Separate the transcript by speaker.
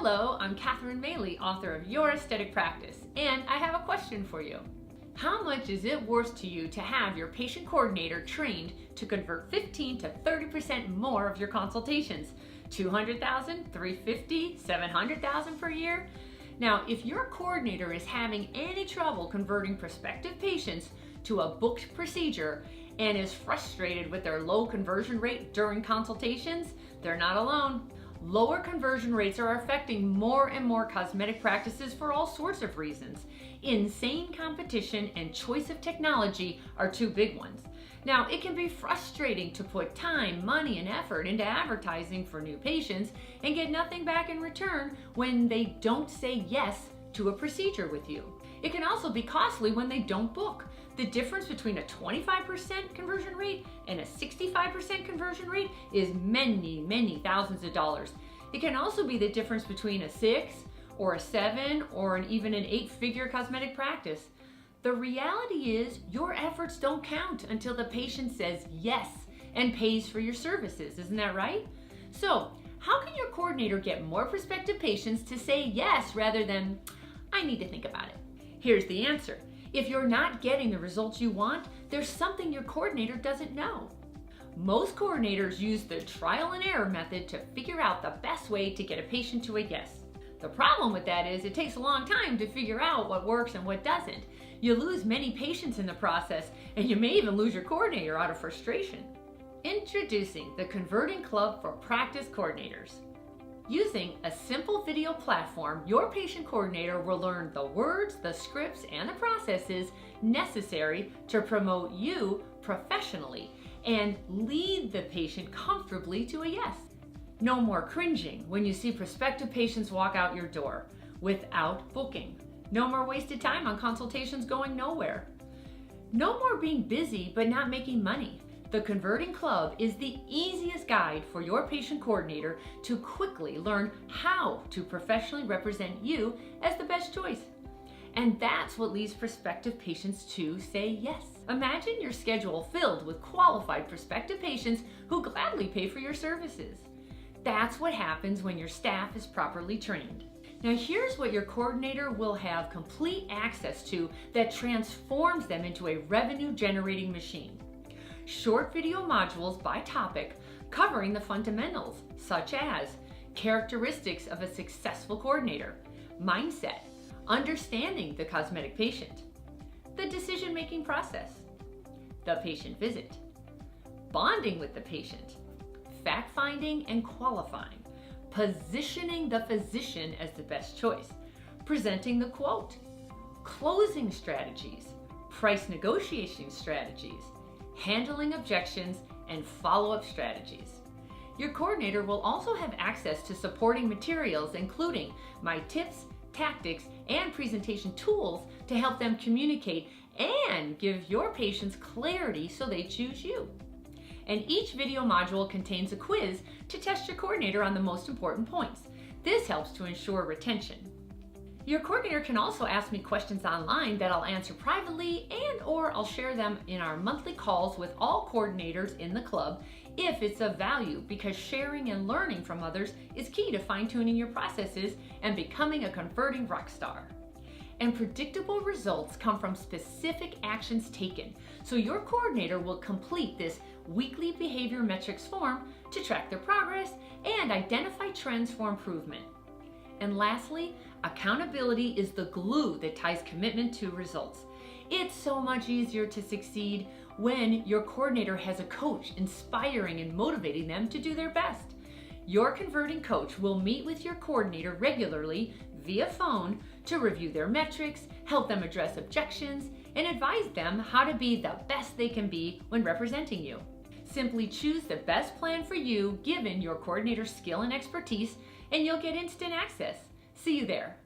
Speaker 1: Hello, I'm Catherine Maley, author of Your Aesthetic Practice, and I have a question for you. How much is it worth to you to have your patient coordinator trained to convert 15 to 30% more of your consultations? 200,000, 350, 700,000 per year? Now, if your coordinator is having any trouble converting prospective patients to a booked procedure and is frustrated with their low conversion rate during consultations, they're not alone. Lower conversion rates are affecting more and more cosmetic practices for all sorts of reasons. Insane competition and choice of technology are two big ones. Now, it can be frustrating to put time, money, and effort into advertising for new patients and get nothing back in return when they don't say yes to a procedure with you. It can also be costly when they don't book. The difference between a 25% conversion rate and a 65% conversion rate is many thousands of dollars. It can also be the difference between a 6 or a 7 or even an 8-figure cosmetic practice. The reality is your efforts don't count until the patient says yes and pays for your services. Isn't that right? So, how can your coordinator get more prospective patients to say yes rather than, I need to think about it? Here's the answer. If you're not getting the results you want, there's something your coordinator doesn't know. Most coordinators use the trial and error method to figure out the best way to get a patient to a yes. The problem with that is it takes a long time to figure out what works and what doesn't. You lose many patients in the process, and you may even lose your coordinator out of frustration. Introducing the Converting Club for Practice Coordinators. Using a simple video platform, your patient coordinator will learn the words, the scripts, and the processes necessary to promote you professionally and lead the patient comfortably to a yes. No more cringing when you see prospective patients walk out your door without booking. No more wasted time on consultations going nowhere. No more being busy but not making money. The Converting Club is the easiest guide for your patient coordinator to quickly learn how to professionally represent you as the best choice. And that's what leads prospective patients to say yes. Imagine your schedule filled with qualified prospective patients who gladly pay for your services. That's what happens when your staff is properly trained. Now, here's what your coordinator will have complete access to that transforms them into a revenue-generating machine. Short video modules by topic covering the fundamentals, such as characteristics of a successful coordinator, mindset, understanding the cosmetic patient, the decision-making process, the patient visit, bonding with the patient, fact-finding and qualifying, positioning the physician as the best choice, presenting the quote, closing strategies, price negotiation strategies, handling objections, and follow-up strategies. Your coordinator will also have access to supporting materials including my tips, tactics, and presentation tools to help them communicate and give your patients clarity so they choose you. And each video module contains a quiz to test your coordinator on the most important points. This helps to ensure retention. Your coordinator can also ask me questions online that I'll answer privately or I'll share them in our monthly calls with all coordinators in the club if it's of value, because sharing and learning from others is key to fine-tuning your processes and becoming a converting rock star. And predictable results come from specific actions taken, so your coordinator will complete this weekly behavior metrics form to track their progress and identify trends for improvement. And lastly, accountability is the glue that ties commitment to results. It's so much easier to succeed when your coordinator has a coach inspiring and motivating them to do their best. Your converting coach will meet with your coordinator regularly via phone to review their metrics, help them address objections, and advise them how to be the best they can be when representing you. Simply choose the best plan for you given your coordinator's skill and expertise, and you'll get instant access. See you there.